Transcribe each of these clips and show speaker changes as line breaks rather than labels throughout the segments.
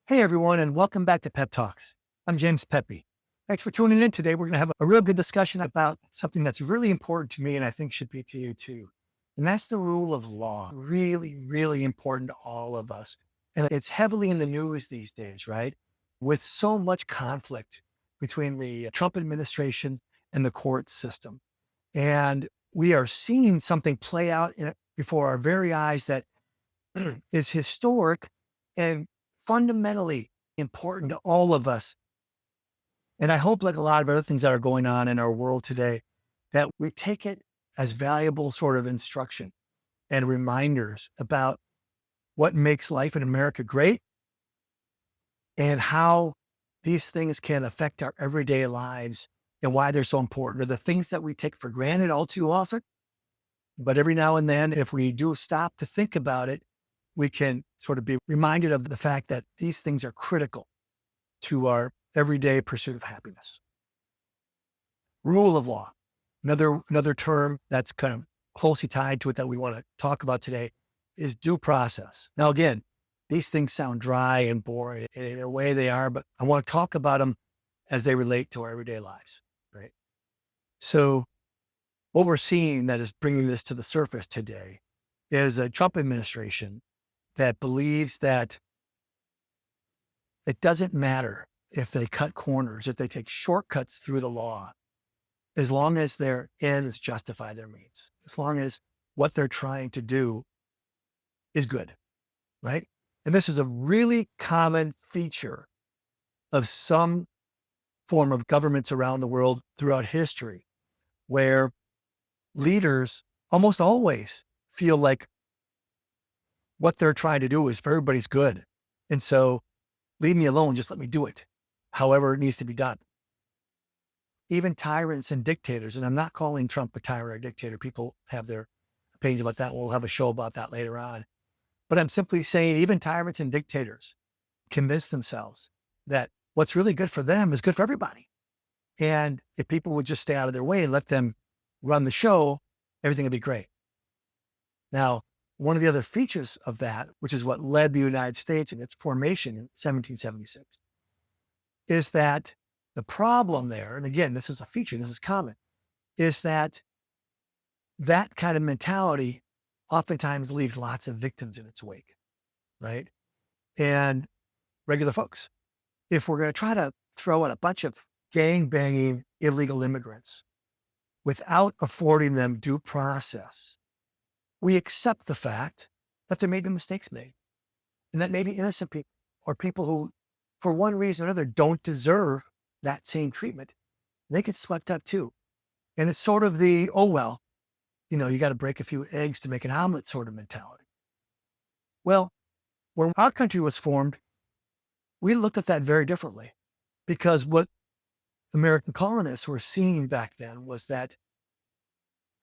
Hey everyone, and welcome back to PepTalks. I'm James Peppe. Thanks for tuning in today. We're going to have a real good discussion about something that's really important to me and I think should be to you too. And that's the rule of law. Really, really important to all of us. And it's heavily in the news these days, right? With so much conflict between the Trump administration and the court system. And we are seeing something play out before our very eyes that is historic and fundamentally important to all of us. And I hope, like a lot of other things that are going on in our world today, that we take it as valuable sort of instruction and reminders about what makes life in America great and how these things can affect our everyday lives and why they're so important, or the things that we take for granted all too often. But every now and then, if we do stop to think about it, we can sort of be reminded of the fact that these things are critical to our everyday pursuit of happiness. Rule of law, another term that's kind of closely tied to it that we want to talk about today is due process. Now, again, these things sound dry and boring, and in a way they are, but I want to talk about them as they relate to our everyday lives, right? So what we're seeing that is bringing this to the surface today is a Trump administration that believes that it doesn't matter if they cut corners, if they take shortcuts through the law, as long as their ends justify their means, as long as what they're trying to do is good, right? And this is a really common feature of some form of governments around the world throughout history, where leaders almost always feel like what they're trying to do is for everybody's good. And so leave me alone, just let me do it, however it needs to be done. Even tyrants and dictators, and I'm not calling Trump a tyrant or dictator. People have their opinions about that. We'll have a show about that later on. But I'm simply saying even tyrants and dictators convince themselves that what's really good for them is good for everybody. And if people would just stay out of their way and let them run the show, everything would be great. Now, one of the other features of that, which is what led the United States in its formation in 1776, is that the problem there, and again, this is a feature, this is common, is that that kind of mentality oftentimes leaves lots of victims in its wake, right? And regular folks. If we're going to try to throw out a bunch of gang banging illegal immigrants without affording them due process, we accept the fact that there may be mistakes made and that maybe innocent people or people who, for one reason or another, don't deserve that same treatment, they get swept up too. And it's sort of the, oh, well, you got to break a few eggs to make an omelet sort of mentality. Well, when our country was formed, we looked at that very differently, because what American colonists were seeing back then was that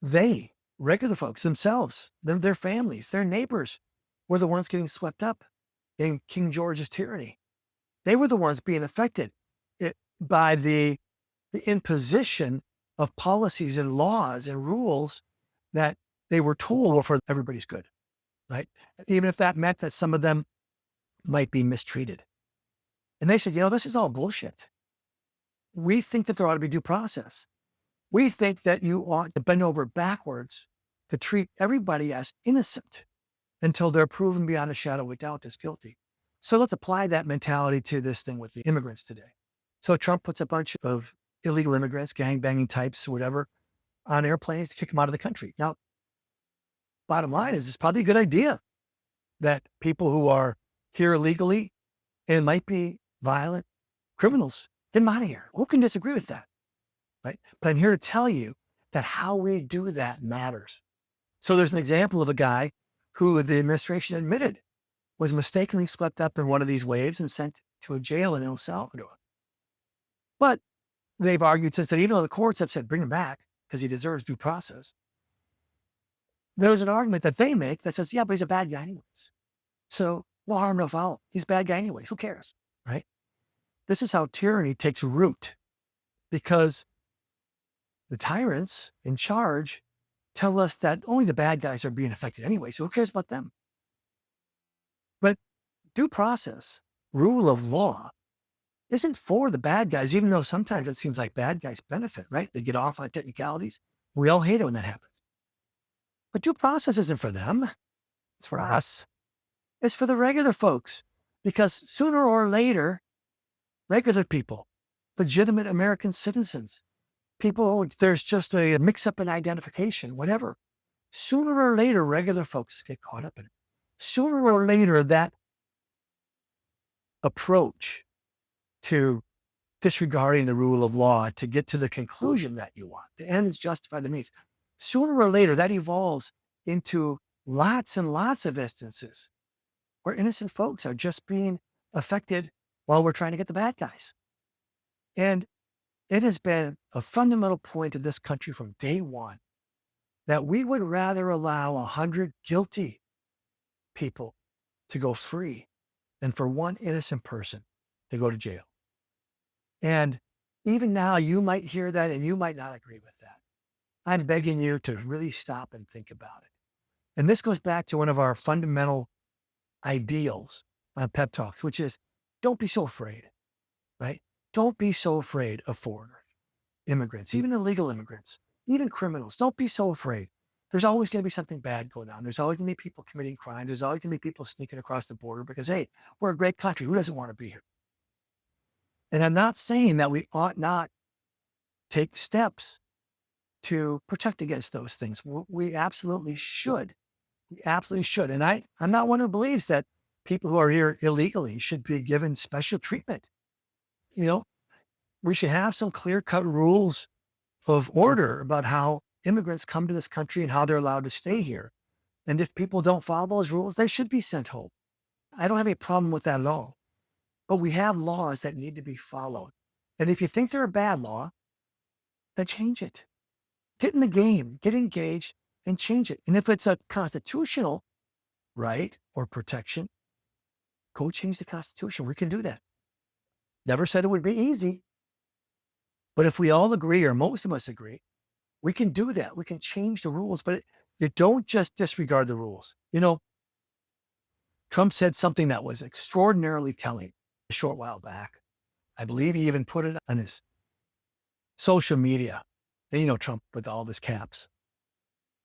they, regular folks themselves, their families, their neighbors, were the ones getting swept up in King George's tyranny. They were the ones being affected by the imposition of policies and laws and rules that they were told were for everybody's good, right? Even if that meant that some of them might be mistreated. And they said, this is all bullshit. We think that there ought to be due process. We think that you ought to bend over backwards to treat everybody as innocent until they're proven beyond a shadow of a doubt as guilty. So let's apply that mentality to this thing with the immigrants today. So Trump puts a bunch of illegal immigrants, gangbanging types, whatever, on airplanes to kick them out of the country. Now, bottom line is it's probably a good idea that people who are here illegally and might be violent criminals, get them out of here. Who can disagree with that? Right? But I'm here to tell you that how we do that matters. So there's an example of a guy who the administration admitted was mistakenly swept up in one of these waves and sent to a jail in El Salvador. But they've argued since that, even though the courts have said bring him back because he deserves due process, there's an argument that they make that says, yeah, but he's a bad guy anyways. So no harm, no foul. He's a bad guy anyways. Who cares? Right? This is how tyranny takes root, because the tyrants in charge tell us that only the bad guys are being affected anyway. So who cares about them? But due process rule of law isn't for the bad guys, even though sometimes it seems like bad guys benefit, right? They get off on technicalities. We all hate it when that happens. But due process isn't for them. It's for us. It's for the regular folks. Because sooner or later, regular people, legitimate American citizens, people, there's just a mix up in identification, whatever. Sooner or later, regular folks get caught up in it. Sooner or later, that approach to disregarding the rule of law to get to the conclusion that you want, the ends justify the means. Sooner or later, that evolves into lots and lots of instances where innocent folks are just being affected while we're trying to get the bad guys. And it has been a fundamental point of this country from day one that we would rather allow 100 guilty people to go free than for one innocent person to go to jail. And even now, you might hear that and you might not agree with that. I'm begging you to really stop and think about it. And this goes back to one of our fundamental ideals on Pep Talks, which is don't be so afraid, right? Don't be so afraid of foreigners, immigrants, even illegal immigrants, even criminals. Don't be so afraid. There's always going to be something bad going on. There's always going to be people committing crime. There's always going to be people sneaking across the border because, hey, we're a great country. Who doesn't want to be here? And I'm not saying that we ought not take steps to protect against those things. We absolutely should. We absolutely should. And I'm not one who believes that people who are here illegally should be given special treatment. You know, we should have some clear-cut rules of order about how immigrants come to this country and how they're allowed to stay here. And if people don't follow those rules, they should be sent home. I don't have any problem with that at all. But we have laws that need to be followed. And if you think they're a bad law, then change it. Get in the game, get engaged, and change it. And if it's a constitutional right or protection, go change the Constitution. We can do that. Never said it would be easy. But if we all agree, or most of us agree, we can do that. We can change the rules, but you don't just disregard the rules. You know, Trump said something that was extraordinarily telling a short while back. I believe he even put it on his social media. And you know, Trump with all of his caps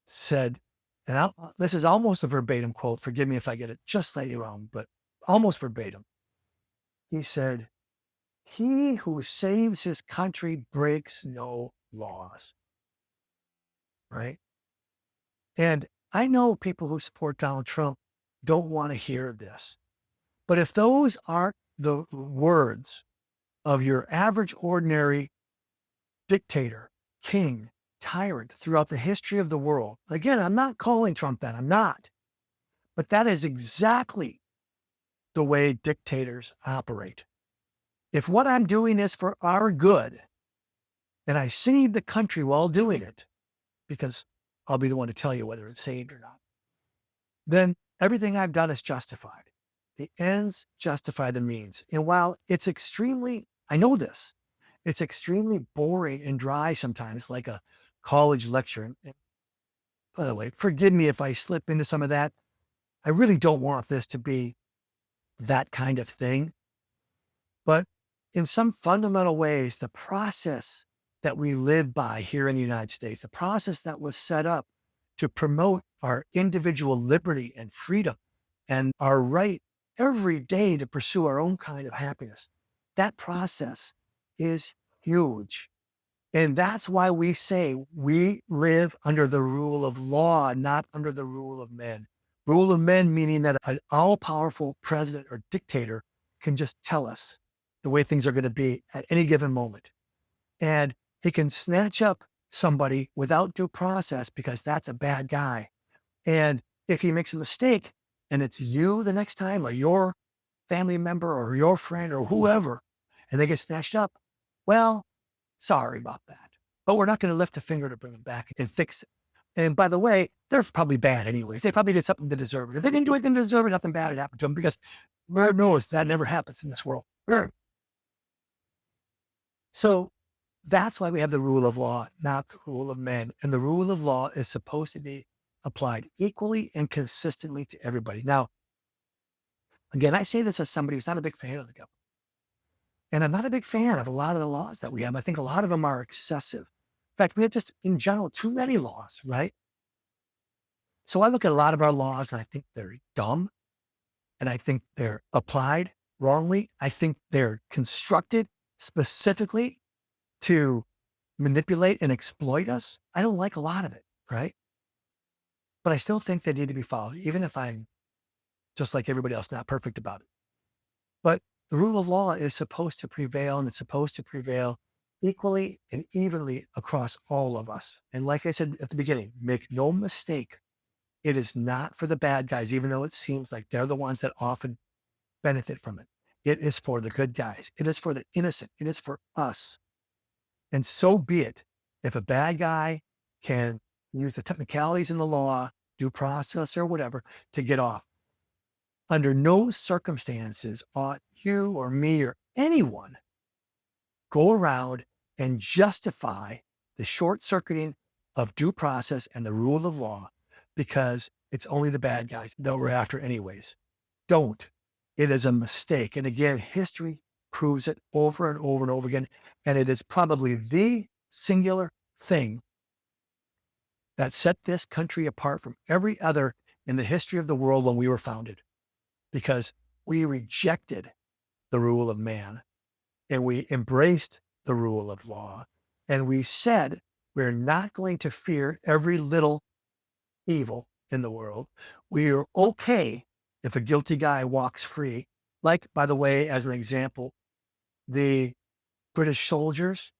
said, and this is almost a verbatim quote. Forgive me if I get it just slightly wrong, but almost verbatim. He said, "He who saves his country breaks no laws." Right? And I know people who support Donald Trump don't want to hear this. But if those aren't the words of your average, ordinary dictator, king, tyrant throughout the history of the world, again, I'm not calling Trump that. I'm not. But that is exactly the way dictators operate. If what I'm doing is for our good, and I save the country while doing it, because I'll be the one to tell you whether it's saved or not, then everything I've done is justified. The ends justify the means. And while it's extremely, I know this, it's extremely boring and dry sometimes, like a college lecture. And by the way, forgive me if I slip into some of that. I really don't want this to be that kind of thing. But in some fundamental ways, the process that we live by here in the United States, the process that was set up to promote our individual liberty and freedom and our right every day to pursue our own kind of happiness, that process is huge. And that's why we say we live under the rule of law, not under the rule of men. Rule of men meaning that an all-powerful president or dictator can just tell us the way things are going to be at any given moment. And he can snatch up somebody without due process because that's a bad guy. And if he makes a mistake and it's you the next time or your family member or your friend or whoever, and they get snatched up, well, sorry about that. But we're not going to lift a finger to bring them back and fix it. And by the way, they're probably bad anyways. They probably did something to deserve it. If they didn't do anything to deserve it, nothing bad had happened to them because Lord knows that never happens in this world. So that's why we have the rule of law, not the rule of men. And the rule of law is supposed to be applied equally and consistently to everybody. Now, Again, I say this as somebody who's not a big fan of the government. And I'm not a big fan of a lot of the laws that we have. I think a lot of them are excessive. In fact, we have just in general too many laws, right? So I look at a lot of our laws and I think they're dumb and I think they're applied wrongly. I think they're constructed specifically to manipulate and exploit us. I don't like a lot of it, right? But I still think they need to be followed, even if I'm just like everybody else, not perfect about it. But the rule of law is supposed to prevail, and it's supposed to prevail equally and evenly across all of us. And like I said at the beginning, make no mistake, it is not for the bad guys, even though it seems like they're the ones that often benefit from it. It is for the good guys. It is for the innocent. It is for us. And so be it. If a bad guy can use the technicalities in the law, due process or whatever, to get off, under no circumstances ought you or me or anyone go around and justify the short circuiting of due process and the rule of law because it's only the bad guys that we're after anyways. Don't. It is a mistake. And again, history proves it over and over and over again. And it is probably the singular thing that set this country apart from every other in the history of the world when we were founded, because we rejected the rule of man and we embraced the rule of law. And we said, we're not going to fear every little evil in the world. We are okay if a guilty guy walks free. Like, by the way, as an example, the British soldiers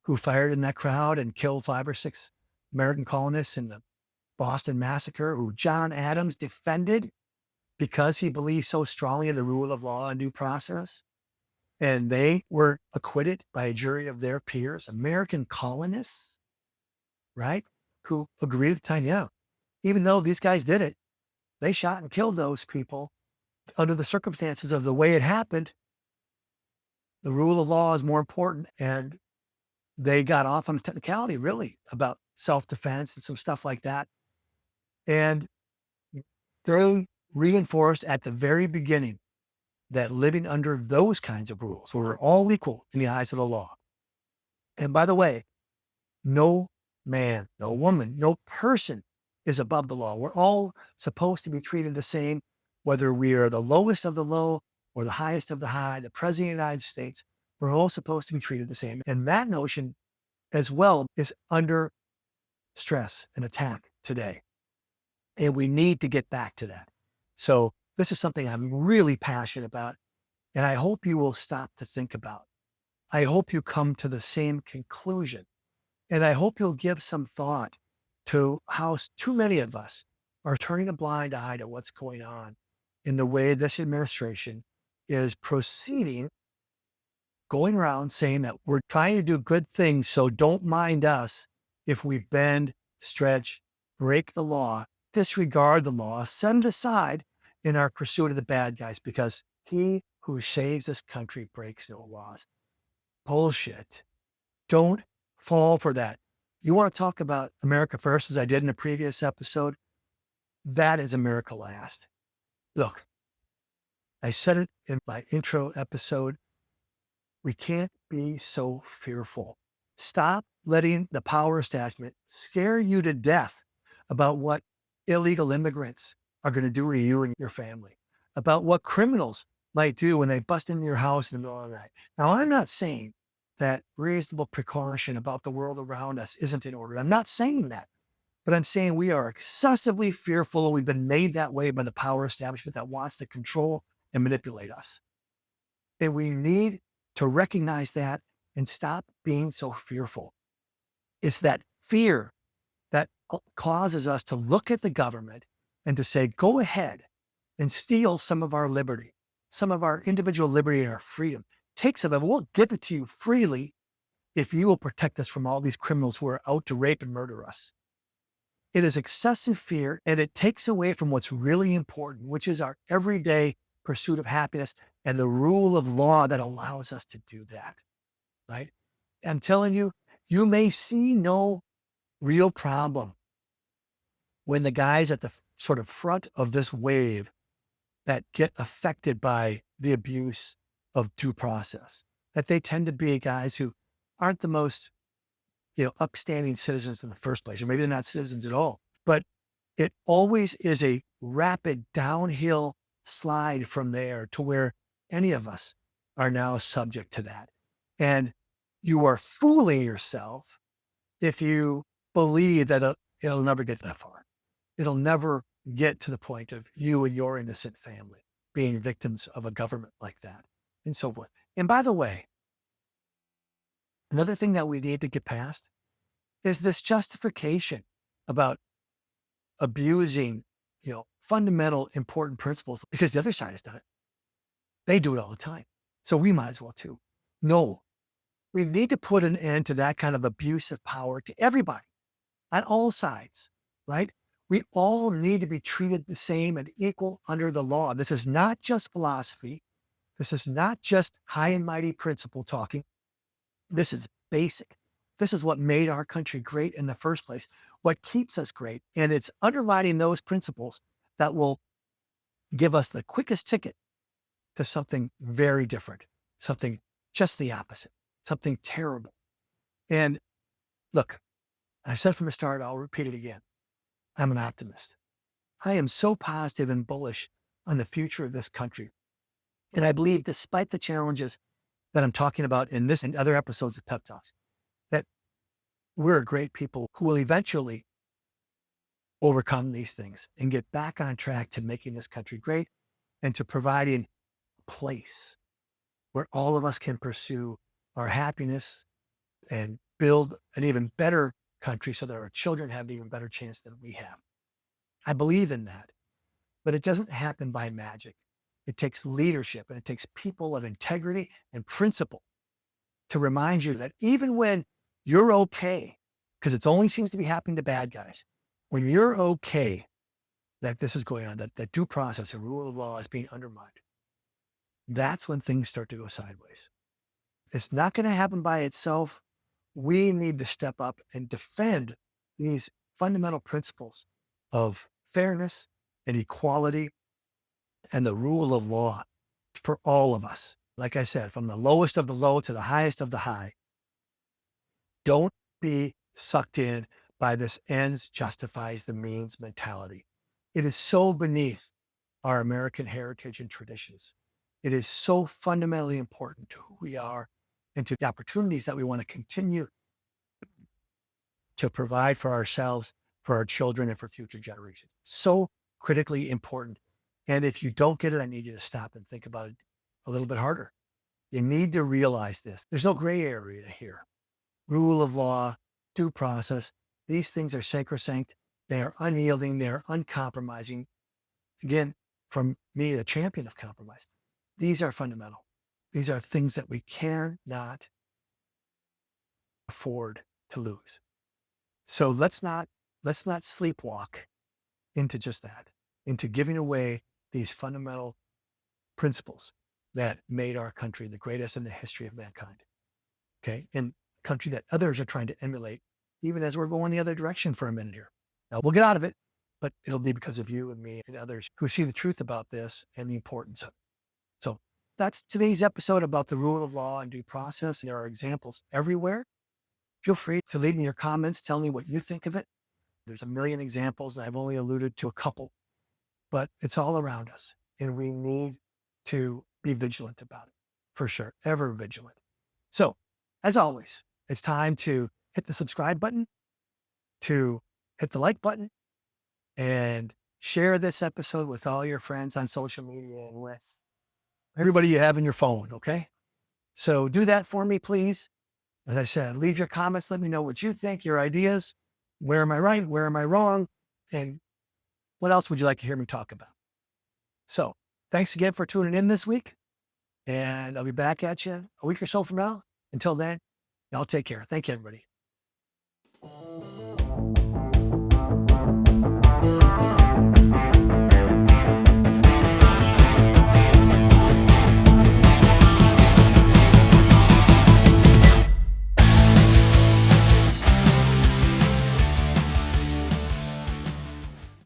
who fired in that crowd and killed 5 or 6 American colonists in the Boston Massacre, who John Adams defended because he believed so strongly in the rule of law and due process. And they were acquitted by a jury of their peers, American colonists, right? Who agreed at the time, yeah, even though these guys did it, they shot and killed those people under the circumstances of the way it happened. The rule of law is more important. And they got off on a technicality, really, about self-defense and some stuff like that. And they reinforced at the very beginning that living under those kinds of rules, where we're all equal in the eyes of the law. And by the way, no man, no woman, no person is above the law. We're all supposed to be treated the same, whether we are the lowest of the low or the highest of the high, the president of the United States. We're all supposed to be treated the same. And that notion as well is under stress and attack today. And we need to get back to that. So this is something I'm really passionate about, and I hope you will stop to think about. I hope you come to the same conclusion, and I hope you'll give some thought to how too many of us are turning a blind eye to what's going on in the way this administration is proceeding, going around saying that we're trying to do good things, so don't mind us if we bend, stretch, break the law, disregard the law, set it aside in our pursuit of the bad guys, because he who saves this country breaks no laws. Bullshit. Don't fall for that. You want to talk about America first, as I did in a previous episode? That is America last. Look, I said it in my intro episode. We can't be so fearful. Stop letting the power establishment scare you to death about what illegal immigrants are going to do to you and your family, about what criminals might do when they bust into your house in the middle of the night. Now, I'm not saying that reasonable precaution about the world around us isn't in order. I'm not saying that, but I'm saying we are excessively fearful, and we've been made that way by the power establishment that wants to control and manipulate us. And we need to recognize that and stop being so fearful. It's that fear that causes us to look at the government and to say, go ahead and steal some of our liberty, some of our individual liberty and our freedom. Take some of it. We'll give it to you freely if you will protect us from all these criminals who are out to rape and murder us. It is excessive fear, and it takes away from what's really important, which is our everyday pursuit of happiness and the rule of law that allows us to do that, right? I'm telling you, you may see no real problem when the guys at the sort of front of this wave that get affected by the abuse of due process, that they tend to be guys who aren't the most, upstanding citizens in the first place, or maybe they're not citizens at all. But it always is a rapid downhill slide from there to where any of us are now subject to that. And you are fooling yourself if you believe that it'll never get that far. It'll never get to the point of you and your innocent family being victims of a government like that, and so forth. And by the way, another thing that we need to get past is this justification about abusing, fundamental important principles because the other side has done it. They do it all the time. So we might as well too. No, we need to put an end to that kind of abuse of power to everybody on all sides, right? We all need to be treated the same and equal under the law. This is not just philosophy. This is not just high and mighty principle talking. This is basic. This is what made our country great in the first place, what keeps us great. And it's underlining those principles that will give us the quickest ticket to something very different, something just the opposite, something terrible. And look, I said from the start, I'll repeat it again. I'm an optimist. I am so positive and bullish on the future of this country. And I believe, despite the challenges that I'm talking about in this and other episodes of Pep Talks, that we're a great people who will eventually overcome these things and get back on track to making this country great and to providing a place where all of us can pursue our happiness and build an even better country so that our children have an even better chance than we have. I believe in that, but it doesn't happen by magic. It takes leadership and it takes people of integrity and principle to remind you that even when you're okay, because it only seems to be happening to bad guys, when you're okay that this is going on, that due process and rule of law is being undermined, that's when things start to go sideways. It's not going to happen by itself. We need to step up and defend these fundamental principles of fairness and equality and the rule of law for all of us. Like I said, from the lowest of the low to the highest of the high. Don't be sucked in by this ends justifies the means mentality. It is so beneath our American heritage and traditions. It is so fundamentally important to who we are and to the opportunities that we want to continue to provide for ourselves, for our children, and for future generations. So critically important. And if you don't get it, I need you to stop and think about it a little bit harder. You need to realize this. There's no gray area here. Rule of law, due process, these things are sacrosanct. They are unyielding. They are uncompromising. Again, from me, the champion of compromise, these are fundamental. These are things that we cannot afford to lose. So let's not sleepwalk into just that, into giving away these fundamental principles that made our country the greatest in the history of mankind. Okay. And a country that others are trying to emulate, even as we're going the other direction for a minute here. Now we'll get out of it, but it'll be because of you and me and others who see the truth about this and the importance of it. So that's today's episode about the rule of law and due process. And there are examples everywhere. Feel free to leave me your comments. Tell me what you think of it. There's a million examples, and I've only alluded to a couple, but it's all around us. And we need to be vigilant about it, for sure, ever vigilant. So, as always, it's time to hit the subscribe button, to hit the like button, and share this episode with all your friends on social media and with everybody you have in your phone, okay? So do that for me, please. As I said, leave your comments. Let me know what you think, your ideas. Where am I right? Where am I wrong? And what else would you like to hear me talk about? So thanks again for tuning in this week. And I'll be back at you a week or so from now. Until then, y'all take care. Thank you, everybody.